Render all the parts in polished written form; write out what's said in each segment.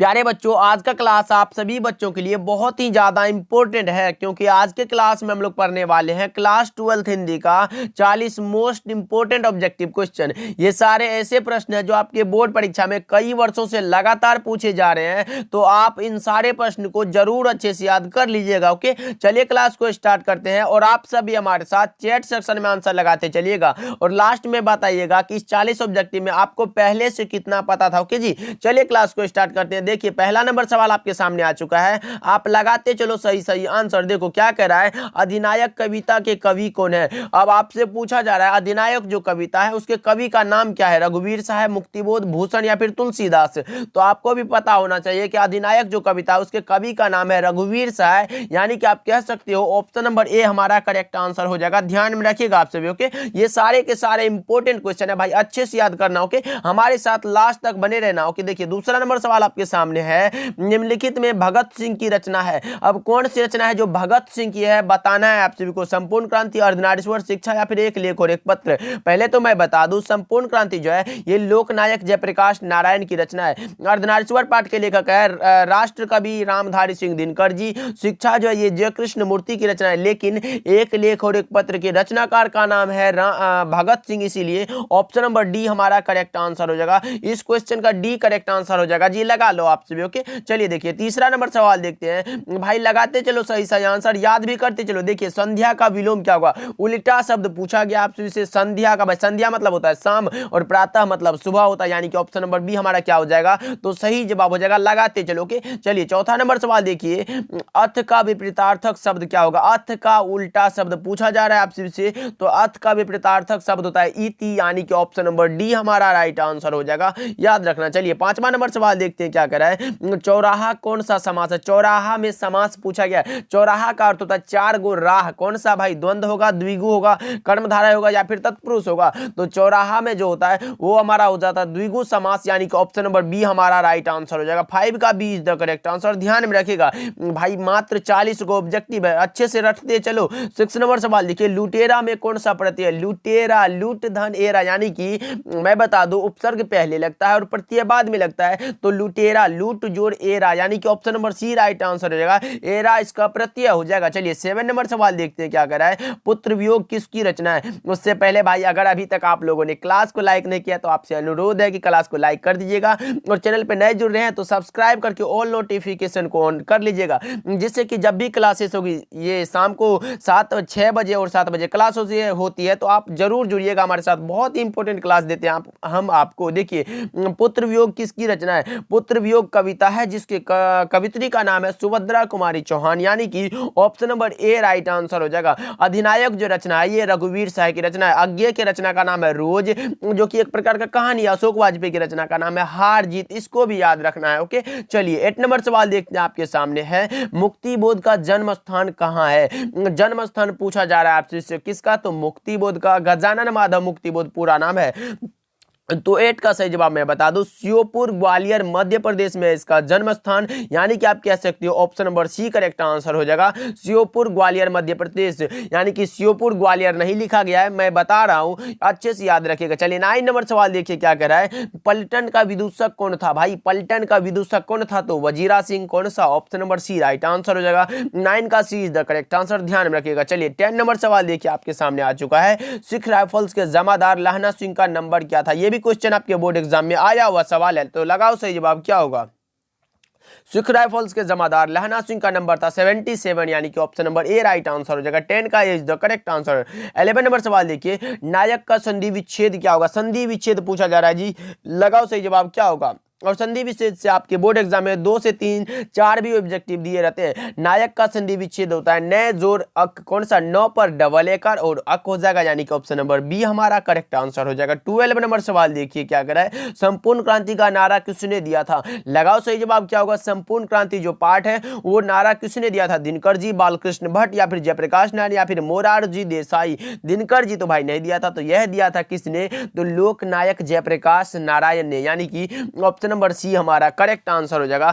प्यारे बच्चों, आज का क्लास आप सभी बच्चों के लिए बहुत ही ज्यादा इंपॉर्टेंट है, क्योंकि आज के क्लास में हम लोग पढ़ने वाले हैं क्लास 12th हिंदी का 40 मोस्ट इंपॉर्टेंट ऑब्जेक्टिव क्वेश्चन। ये सारे ऐसे प्रश्न हैं जो आपके बोर्ड परीक्षा में कई वर्षों से लगातार पूछे जा रहे हैं, तो आप इन सारे प्रश्न को जरूर अच्छे से याद कर लीजिएगा। ओके, चलिए क्लास को स्टार्ट करते हैं और आप सभी हमारे साथ चैट सेक्शन में आंसर लगाते चलिएगा और लास्ट में बताइएगा कि इस 40 ऑब्जेक्टिव में आपको पहले से कितना पता था। ओके जी, चलिए क्लास को स्टार्ट करते हैं। देखिए, पहला नंबर सवाल आपके सामने आ चुका है, आप लगाते चलो सही सही आंसर। देखो क्या कह रहा है, अधिनायक कविता के कवि कौन है। अब आपसे पूछा जा रहा है अधिनायक जो कविता है उसके कवि का नाम क्या है, रघुवीर साहब, मुक्तिबोध, भूषण या फिर तुलसीदास। तो आपको भी पता होना चाहिए कि अधिनायक जो कविता है उसके कवि का नाम है रघुवीर साहब, यानी कि आप कह सकते हो ऑप्शन नंबर ए हमारा करेक्ट आंसर हो जाएगा। ध्यान में रखिएगा आप सभी। ओके, ये सारे के सारे इंपॉर्टेंट क्वेश्चन है भाई, अच्छे से याद करना। ओके, हमारे साथ लास्ट तक बने रहना। ओके, देखिए दूसरा नंबर सवाल आपके सामने है, निम्नलिखित में भगत सिंह की रचना है। अब कौन सी रचना है जो भगत सिंह की है, बताना है आप सभी को। संपूर्ण क्रांति, अर्धनारीश्वर, शिक्षा या फिर एक लेख और एक पत्र। पहले तो मैं बता दूं, संपूर्ण क्रांति जो है ये लोकनायक जयप्रकाश नारायण की रचना है। अर्धनारीश्वर पाठ के लेखक है राष्ट्र कवि रामधारी सिंह दिनकर जी। शिक्षा जो है ये जय कृष्ण मूर्ति की रचना है, लेकिन एक लेख और एक पत्र के रचनाकार का नाम है भगत सिंह, इसीलिए ऑप्शन नंबर डी हमारा करेक्ट आंसर हो जाएगा। इस क्वेश्चन का डी करेक्ट आंसर हो जाएगा जी, लगा लो आप सभी। ओके, चलिए देखिए तीसरा नंबर सवाल देखते हैं भाई, लगाते चलो सही सही आंसर, याद भी करते चलो। देखिए संध्या का विलोम क्या होगा, उल्टा शब्द पूछा गया आपसे से संध्या का। भाई संध्या मतलब होता है शाम और प्रातः मतलब सुबह होता है, यानी कि ऑप्शन नंबर बी हमारा क्या हो जाएगा, तो सही जवाब हो जाएगा। लगाते चलो। ओके, चलिए चौथा नंबर सवाल देखिए, अर्थ का विपरीतार्थक शब्द क्या होगा। अर्थ का उल्टा शब्द पूछा जा रहा है आपसे से, तो अर्थ का विपरीतार्थक शब्द होता है इति, यानी कि ऑप्शन नंबर डी हमारा राइट आंसर हो जाएगा, याद रखना। चलिए पांचवा नंबर सवाल देखते हैं क्या कर रहा है, चौराहा कौन सा समास है। चौराहा में समास पूछा गया है। चौराहा का अर्थ होता है चार गो राह, कौन सा भाई, द्वंद्व होगा, द्विगु होगा, कर्मधारय होगा या फिर तत्पुरुष होगा। तो चौराहा में जो होता है वो हमारा हो जाता है द्विगु समास, यानी कि ऑप्शन नंबर बी हमारा राइट आंसर हो जाएगा। 5 का B is the correct answer. ध्यान में रखिएगा भाई, मात्र 40 को ऑब्जेक्टिव है, अच्छे से रखते चलो। 6 नंबर सवाल देखिए, लुटेरा में कौन सा प्रत्यय है। लुटेरा, लूट धन एरा, यानी कि मैं बता दूं उपसर्ग पहले लगता है और प्रत्यय बाद में लगता है, तो लुटेरा लूट जोड़ एरा, यानी कि option number C right answer हो जाएगा। एरा इसका प्रत्यय हो जाएगा। चलिए 7 नंबर सवाल देखते हैं क्या कर रहा है, पुत्र वियोग किसकी रचना है। उससे पहले भाई अगर अभी तक आप लोगों ने क्लास को लाइक नहीं किया तो आपसे अनुरोध है कि क्लास को लाइक कर दीजिएगा और चैनल पे नए जुड़ रहे हैं तो सब्सक्राइब करके ऑल नोटिफिकेशन को ऑन कर लीजिएगा, जिससे कि जब भी क्लासेस होगी, ये शाम को 6 बजे और 7 बजे क्लास होती है, तो आप जरूर जुड़िएगा हमारे साथ। बहुत ही इंपॉर्टेंट क्लास देते हैं हम आपको। देखिए पुत्र वियोग किसकी रचना है। पुत्र वियोग कविता है जिसके कवित्री का नाम है सुभद्रा कुमारी चौहान, यानी कि option number A right answer हो जाएगा। अधिनायक जो रचना है ये रघुवीर साहब की रचना है। अज्ञेय के रचना का नाम है रोज, जो कि एक प्रकार का कहानी है। अशोक वाजपेयी की रचना का नाम है हार जीत, इसको भी याद रखना है। ओके, चलिए 8 नंबर सवाल देखते हैं आपके सामने है, मुक्तिबोध का जन्म स्थान कहाँ है। जन्म स्थान पूछा जा रहा है आपसे किसका, तो मुक्तिबोध का। गजानन माधव मुक्तिबोध पूरा नाम है। तो 8 का सही जवाब मैं बता दूं, श्योपुर ग्वालियर मध्य प्रदेश में इसका जन्म स्थान, यानी कि आप कह सकते हो option number C correct answer हो जाएगा। श्योपुर ग्वालियर मध्य प्रदेश, यानी कि श्योपुर ग्वालियर नहीं लिखा गया है, मैं बता रहा हूं, अच्छे से याद रखिएगा। चलिए 9 नंबर सवाल देखिए क्या कह रहा है, पलटन का विदूषक कौन था। भाई पलटन का विदूषक कौन था, तो वजीरा सिंह, कौन सा, option number C right answer हो जाएगा। 9 का C is the correct answer, ध्यान में रखिएगा। चलिए 10 नंबर सवाल देखिए आपके सामने आ चुका है, सिख राइफल्स के जमादार लहना सिंह का नंबर क्या था। यह भी क्वेश्चन आपके बोर्ड एग्जाम में आया हुआ सवाल है, तो लगाओ सही जवाब क्या होगा। सिख राइफल्स के जमादार लहना सिंह का नंबर था 77, यानी कि option number A right answer हो जाएगा। 10 का is the correct answer. 11 number सवाल देखिए, नायक का संधि विच्छेद क्या होगा। संधि विच्छेद पूछा जा रहा है जी, लगाओ सही जवाब क्या होगा। और संधि विच्छेद से आपके बोर्ड एग्जाम में 2 से 3 4 भी ऑब्जेक्टिव दिए रहते हैं। नायक का संधि विच्छेद होता है न जोर अक, कौन सा, नौ पर डबल एकर और अक हो जाएगा, यानी कि ऑप्शन नंबर बी हमारा करेक्ट आंसर हो जाएगा। 12 नंबर सवाल देखिए क्या कर रहा है, संपूर्ण क्रांति का नारा किसने दिया था। लगाओ सही जवाब क्या होगा। संपूर्ण क्रांति जो पाठ है वो नारा किसने दिया था, दिनकर जी, बालकृष्ण भट्ट या फिर जयप्रकाश नारायण या फिर मोरारजी देसाई। दिनकर जी तो भाई नहीं दिया था, तो यह दिया था किसने, तो लोकनायक जयप्रकाश नारायण ने, यानी कि ऑप्शन ऑप्शन नंबर सी हमारा करेक्ट आंसर हो जाएगा।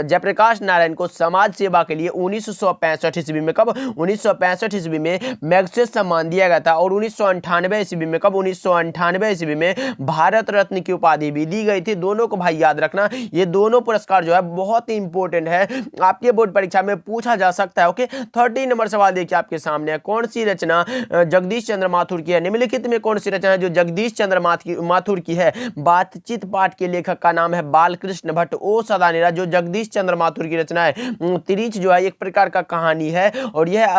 जयप्रकाश नारायण को समाज सेवा के लिए 1965 ईस्वी में, कब 1965 ईस्वी में मैग्सेसे सम्मान दिया गया था, और 1998 ईस्वी में, कब 1998 ईस्वी में भारत रत्न की उपाधि भी दी गई थी। दोनों को भाई याद रखना, ये दोनों पुरस्कार जो है बहुत ही इंपॉर्टेंट है, आपके बोर्ड परीक्षा में पूछा जा सकता है। ओके, 13 नंबर सवाल देखिए आपके सामने है, कौन सी रचना जगदीश चंद्र माथुर की है? निम्नलिखित में कौन सी रचना है जो जगदीश चंद्र माथुर की है? बातचीत पाठ के लेखक का नाम है बालकृष्ण भट्ट। ओ सदानेरा जो जगदीश चंद्र माथुर की रचना है। तिरिच जो है एक प्रकार का कहानी है, और यह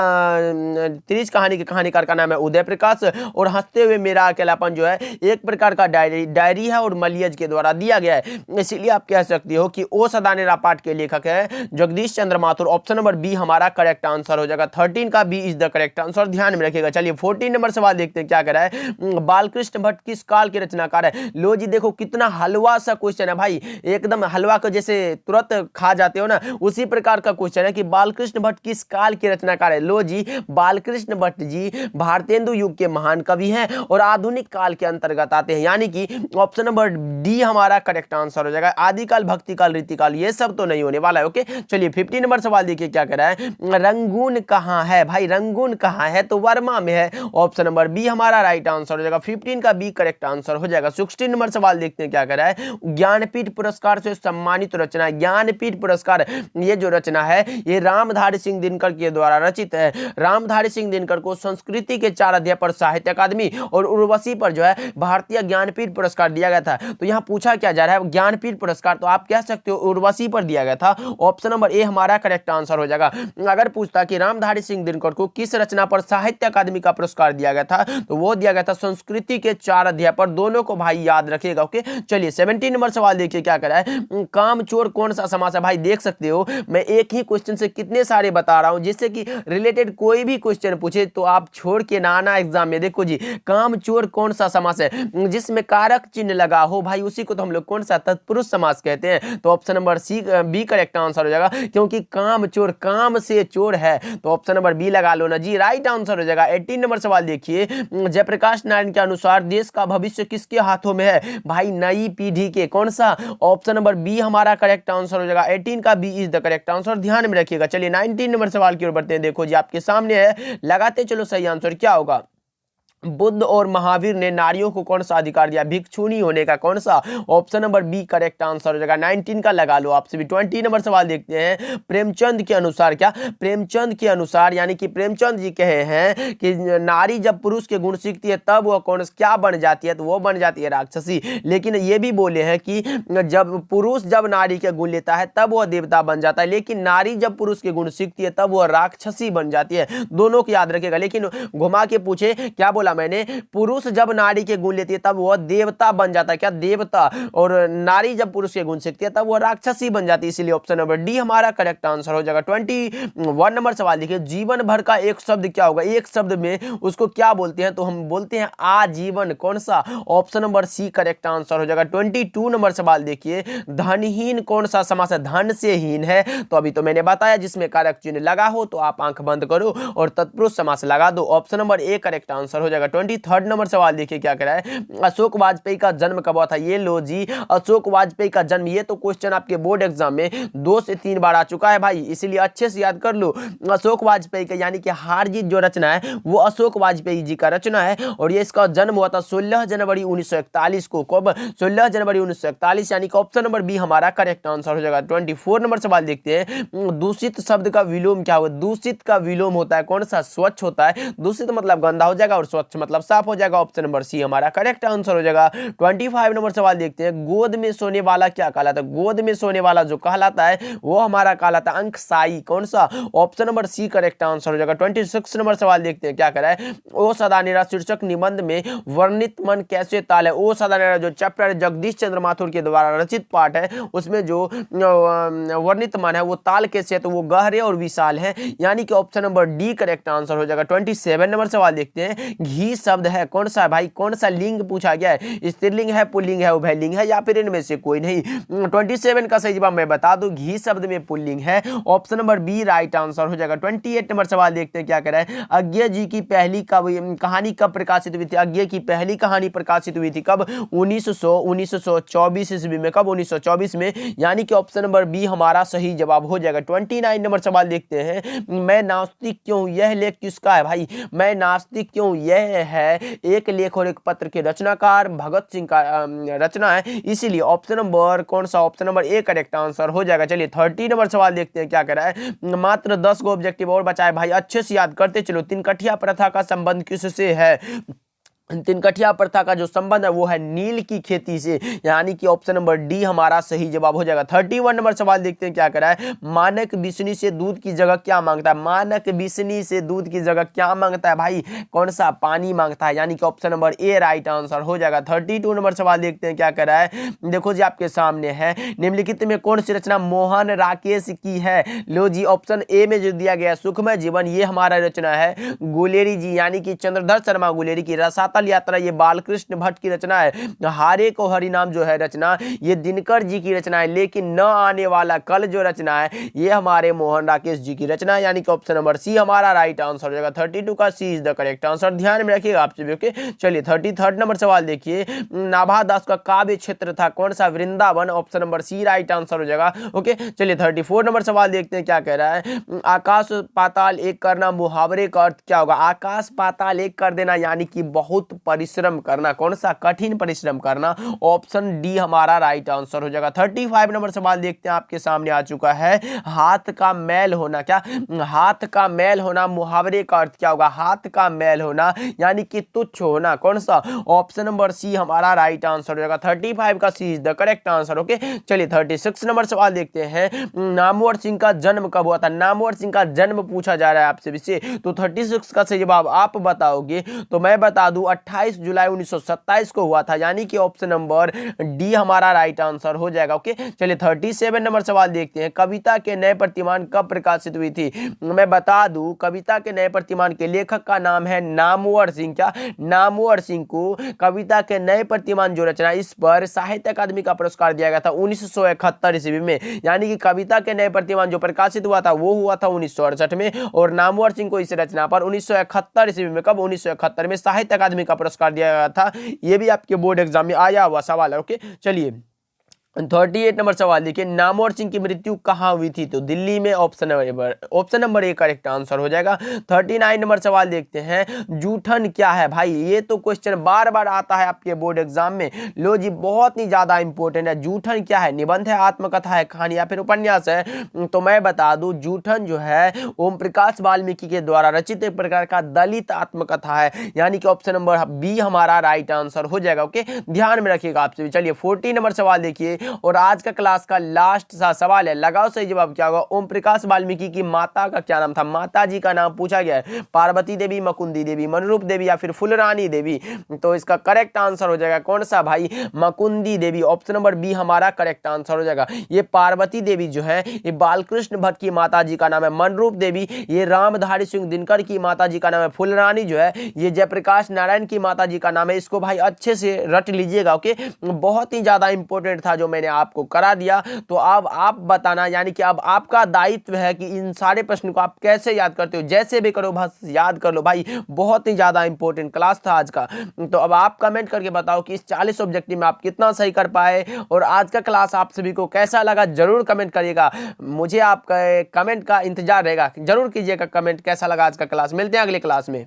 तिरिच कहानी के कहानीकार का नाम है उदय प्रकाश, और हंसते हुए मेरा अकेलापन जो है एक प्रकार का डायरी है, और मलियज के द्वारा दिया गया है। इसीलिए आप कह सकते हो कि ओ सदानेरा पाठ के लेखक है Jagdish Chandra Mathur. Option number B हमारा करेक्ट आंसर हो जाएगा। 13 का B is the correct answer, ध्यान में रखिएगा। चलिए 14 नंबर सवाल देखते हैं क्या कह रहा है। बालकृष्ण भट्ट किस काल के रचनाकार है? लो जी देखो कितना हलवा सा क्वेश्चन है भाई, एकदम हलवा को जैसे तुरंत खा जाते हो ना, उसी प्रकार का क्वेश्चन है कि बालकृष्ण भट्ट किस काल के रचनाकार है। लो जी, बालकृष्ण भट्ट जी भारतेंदु युग के महान कवि हैं और आधुनिक काल के अंतर्गत आते हैं, यानी कि ऑप्शन नंबर डी हमारा करेक्ट आंसर हो जाएगा। आदिकाल, भक्तिकाल, रीतिकाल ये सब तो नहीं होने वाला है। ओके, चलिए 15 नंबर सवाल देखिए क्या कह रहा है। रंगून कहां है भाई? रंगून कहां है? तो वर्मा में है। ऑप्शन नंबर बी हमारा राइट आंसर हो जाएगा। 15 का बी करेक्ट आंसर हो जाएगा। 16 नंबर सवाल देखते हैं क्या कह रहा है। ज्ञानपीठ पुरस्कार से सम्मानित रचना, ज्ञानपीठ पुरस्कार ये जो रचना है ये रामधारी सिंह दिनकर के द्वारा रचित है। रामधारी सिंह दिनकर को संस्कृति के 4 अध्याय पर साहित्य अकादमी और उर्वशी पर जो है भारतीय ज्ञानपीठ पुरस्कार दिया गया था। तो यहाँ पूछा क्या जा रहा है ज्ञानपीठ पुरस्कार, तो आप कह सकते हो उर्वशी पर दिया गया था। ऑप्शन नंबर ए हमारा करेक्ट आंसर हो जाएगा। अगर पूछता कि रामधारी सिंह दिनकर को किस रचना पर साहित्य अकादमी का पुरस्कार दिया गया था, तो वो दिया गया था संस्कृति के 4 अध्याय पर। दोनों को भाई याद रखिएगा। ओके, चलिए 17 नंबर सवाल देखिए क्या कर रहा है। कामचोर कौन सा समास है? भाई देख सकते हो मैं एक ही क्वेश्चन से कितने सारे बता रहा हूं, जिससे कि रिलेटेड कोई भी क्वेश्चन पूछे तो आप छोड़ के ना आना एग्जाम में। देखो जी, कामचोर कौन सा समास है जिसमें कारक चिन्ह लगा हो, भाई उसी को तो हम लोग कौन सा तत्पुरुष समास कहते हैं। तो option number C B correct answer हो जाएगा, क्योंकि कामचोर काम से चोर है, तो ऑप्शन नंबर बी लगा लो ना जी, राइट आंसर हो जाएगा। 18 नंबर सवाल देखिए। जयप्रकाश नारायण के अनुसार देश का भविष्य किसके हाथों में है? भाई नई पीढ़ी के। कौन सा? ऑप्शन नंबर बी हमारा करेक्ट आंसर हो जाएगा। 18 का B is the correct answer, ध्यान में रखिएगा। चलिए 19 नंबर सवाल की ओर बढ़ते हैं। देखो जी आपके सामने है, लगाते चलो सही आंसर क्या होगा। बुद्ध और महावीर ने नारियों को कौन सा अधिकार दिया? भिक्षुणी होने का। कौन सा? Option number B correct answer हो जाएगा। 19 का लगा लो आपसे भी। 20 नंबर सवाल देखते हैं। प्रेमचंद के अनुसार, क्या प्रेमचंद के अनुसार यानी कि प्रेमचंद जी कहे हैं कि नारी जब पुरुष के गुण सीखती है तब वह कौन क्या बन जाती है? तो वो बन जाती है राक्षसी। लेकिन ये भी बोले हैं कि जब पुरुष जब नारी के गुण लेता है तब वह देवता बन जाता है, लेकिन नारी जब पुरुष के गुण सीखती है तब वह राक्षसी बन जाती है। दोनों को याद रखिएगा। लेकिन घुमा के पूछे, क्या बोला मैंने? पुरुष जब नारी के गुण लेती है तब वह देवता बन जाता है। क्या? देवता। और नारी जब पुरुष के गुण सीखती है तब वह राक्षसी बन जाती है। इसलिए ऑप्शन नंबर डी हमारा करेक्ट आंसर हो जाएगा। 21 नंबर सवाल देखिए। जीवन भर का एक शब्द क्या होगा? एक शब्द में उसको क्या बोलते हैं? तो हम बोलते हैं आजीवन। कौन सा? Option number C correct answer हो जाएगा। 22 नंबर सवाल देखिए। धनहीन कौन सा समास है? धन से हीन है, तो अभी तो मैंने बताया जिसमें कारक चिन्ह लगा हो तो आप आंख बंद करो और तत्पुरुष समास लगा दो। Option number A correct answer हो जाएगा। 23 नंबर सवाल देखिए क्या कह रहा है। अशोक वाजपेयी का जन्म कब हुआ था? ये लो जी, अशोक वाजपेयी का जन्म, ये तो क्वेश्चन आपके बोर्ड एग्जाम में 2 से 3 बार आ चुका है भाई, इसीलिए अच्छे से याद कर लो। अशोक वाजपेयी का यानी कि हार जीत जो रचना है वो अशोक वाजपेयी जी का रचना है, और ये इसका जन्म हुआ था 16 जनवरी 1941 को। कब? 16 जनवरी 1941, यानी कि ऑप्शन नंबर बी हमारा करेक्ट आंसर हो जाएगा। 24 नंबर सवाल देखते हैं। दूषित शब्द का विलोम क्या होगा? दूषित का विलोम होता है कौन सा? स्वच्छ होता है। दूषित मतलब गंदा हो जाएगा और स्वच्छ मतलब साफ हो जाएगा। ऑप्शन नंबर सी हमारा करेक्ट आंसर हो जाएगा। 25 नंबर सवाल देखते हैं। गोद में सोने वाला क्या कहलाता है? गोद में सोने वाला जो कहलाता है वो हमारा कहलाता है अंकशाई। कौन सा? Option number C correct answer हो जाएगा। 26 नंबर सवाल देखते हैं क्या कह रहा है। ओ सदानेरा शीर्षक निबंध में वर्णित मन कैसे ताल है? ओ सदानेरा जो चैप्टर जगदीश चंद्र माथुर के द्वारा रचित पाठ है उसमें जो वर्णित मन है वो ताल कैसे है? तो वो गहरे और विशाल है, यानी कि option number D correct answer हो जाएगा। 27 नंबर सवाल देखते हैं। घी शब्द है कौन सा भाई, कौन सा लिंग पूछा गया है, स्त्रीलिंग है, पुल्लिंग है, उभयलिंग है या फिर इनमें से कोई नहीं। 27 का सही जवाब मैं बता दूं घी शब्द में पुल्लिंग है, option number B right answer हो जाएगा। 28 नंबर सवाल देखते हैं क्या कह रहा है, अज्ञे जी की पहली कहानी कब प्रकाशित हुई थी, अज्ञे की पहली कहानी प्रकाशित हुई थी कब, 1924 ईस्वी में। कब, 1924 में, यानी कि ऑप्शन नंबर बी हमारा सही जवाब हो जाएगा। 29 नंबर सवाल देखते हैं, मैं नास्तिक क्यों, यह लेख किसका है भाई, मैं नास्तिक क्यों, यह है एक लेख और एक पत्र के रचनाकार भगत सिंह का रचना है, इसीलिए ऑप्शन नंबर कौन सा, option number A correct answer हो जाएगा। चलिए 30 नंबर सवाल देखते हैं क्या कह रहा है, मात्र 10 गो ऑब्जेक्टिव और बचाए भाई, अच्छे से याद करते चलो। तिनकठिया प्रथा का संबंध किससे है, तिनकठिया प्रथा का जो संबंध है वो है नील की खेती से, यानी कि ऑप्शन नंबर डी हमारा सही जवाब हो जाएगा। 31 नंबर सवाल देखते हैं क्या कह रहा है, मानक बिस्नी से दूध की जगह क्या मांगता है, मानक बिस्नी से दूध की जगह क्या मांगता है भाई, कौन सा, पानी मांगता है, यानी कि option number A right answer हो जाएगा। 32 नंबर सवाल देखते हैं क्या कह रहा है, देखो जी आपके सामने है, निम्नलिखित में कौन सी रचना मोहन राकेश की है, लो जी ऑप्शन ए में जो दिया गया सुखमय जीवन ये हमारा रचना है गुलेरी जी, यानी कि चंद्रधर शर्मा गुलेरी की। रसातल यात्रा ये बालकृष्ण भट्ट की रचना है। हारे को हरिनाम जो है रचना ये दिनकर जी की रचना है, लेकिन न आने वाला कल जो रचना है ये हमारे मोहन राकेश जी की रचना है, यानी कि ऑप्शन नंबर सी हमारा राइट आंसर हो जाएगा। 32 का C is the correct answer, ध्यान में रखिएगा आप सभी। ओके चलिए 33 नंबर सवाल देखिए, नाभा दास का काव्य क्षेत्र था कौन सा, Vrindavan, option number C right answer हो जाएगा। ओके चलिए 34 नंबर सवाल देखते हैं क्या कह रहा है, आकाश पाताल एक करना मुहावरे का अर्थ क्या होगा, आकाश पाताल एक कर देना यानी कि बहुत परिश्रम करना, कौन सा, कठिन परिश्रम करना, ऑप्शन डी हमारा राइट आंसर हो जाएगा। 35 नंबर सवाल देखते हैं आपके सामने आ चुका है, हाथ का मैल होना, क्या, हाथ का मैल होना मुहावरे का अर्थ क्या होगा, हाथ का मैल होना यानी कि तुच्छ होना, कौन सा, ऑप्शन नंबर सी हमारा राइट आंसर हो जाएगा। 35 का C is the correct answer. Okay चलिए 36 नंबर सवाल देखते हैं, नामवर सिंह का जन्म कब हुआ था, नामवर सिंह का जन्म पूछा जा रहा है आपसे विषय, तो 36 का सही जवाब आप बताओगे तो मैं बता दूं 28 जुलाई 1927 को हुआ था, यानी कि ऑप्शन नंबर डी हमारा राइट आंसर हो जाएगा। ओके चलिए 37 नंबर सवाल देखते हैं, कविता के नए प्रतिमान कब प्रकाशित हुई थी, मैं बता दूं कविता के नए प्रतिमान के लेखक का नाम है नामवर सिंह, क्या, नामवर सिंह को कविता के नए प्रतिमान जो रचना इस पर साहित्य अकादमी का पुरस्कार दिया गया था 1971 ईस्वी में, यानी कि कविता के नए प्रतिमान जो प्रकाशित हुआ था वो हुआ था 1968 में, और नामवर सिंह को इस रचना पर 1971 ईस्वी में, कब, 1971 में साहित्य अकादमी का पुरस्कार दिया गया था। ये भी आपके बोर्ड एग्जाम में आया हुआ सवाल है। ओके चलिए 38 नंबर सवाल देखिए, नामवर सिंह की मृत्यु कहाँ हुई थी, तो दिल्ली में, option number A correct answer हो जाएगा। 39 नंबर सवाल देखते हैं, जूठन क्या है भाई, ये तो क्वेश्चन बार बार आता है आपके बोर्ड एग्जाम में, लो जी बहुत ही ज्यादा इंपॉर्टेंट है। जूठन क्या है, निबंध है, आत्मकथा है, कहानी या फिर उपन्यास है, तो मैं बता दूं जूठन जो है ओम प्रकाश वाल्मीकि के द्वारा रचित एक प्रकार का दलित आत्मकथा है, यानी कि ऑप्शन नंबर बी हमारा राइट आंसर हो जाएगा। ओके ध्यान में रखिएगा आप सभी। चलिए 40 नंबर सवाल देखिए, और आज का क्लास का लास्ट सा सवाल है, लगाओ सही जवाब क्या होगा, ओम प्रकाश वाल्मीकि की माता का क्या नाम था, माता जी का नाम पूछा गया है, पार्वती देवी, मकुंदी देवी, मनरूप देवी या फिर फुलरानी देवी, तो इसका करेक्ट आंसर हो जाएगा कौन सा भाई, मकुंदी देवी, ऑप्शन नंबर बी हमारा करेक्ट आंसर हो जाएगा। ये पार्वती देवी जो है ये बालकृष्ण भट्ट की माता जी का नाम है, मनरूप देवी ये रामधारी सिंह दिनकर की माता जी का नाम है, फुलरानी जो है ये जयप्रकाश नारायण की माता जी का नाम है। इसको भाई अच्छे से रट लीजिएगा। ओके बहुत ही ज्यादा इंपॉर्टेंट था जो मैंने आपको करा दिया, तो अब आप बताना, यानी कि अब आपका दायित्व है कि इन सारे प्रश्नों को आप कैसे याद करते हो, जैसे भी करो बस याद कर लो भाई, बहुत ही ज्यादा इंपॉर्टेंट क्लास था आज का। तो अब आप कमेंट करके बताओ कि इस 40 ऑब्जेक्टिव में आप कितना सही कर पाए, और आज का क्लास आप सभी को कैसा लगा जरूर कमेंट करिएगा, मुझे आपका कमेंट का इंतजार रहेगा, जरूर कीजिएगा कमेंट कैसा लगा आज का क्लास। मिलते हैं अगले क्लास में।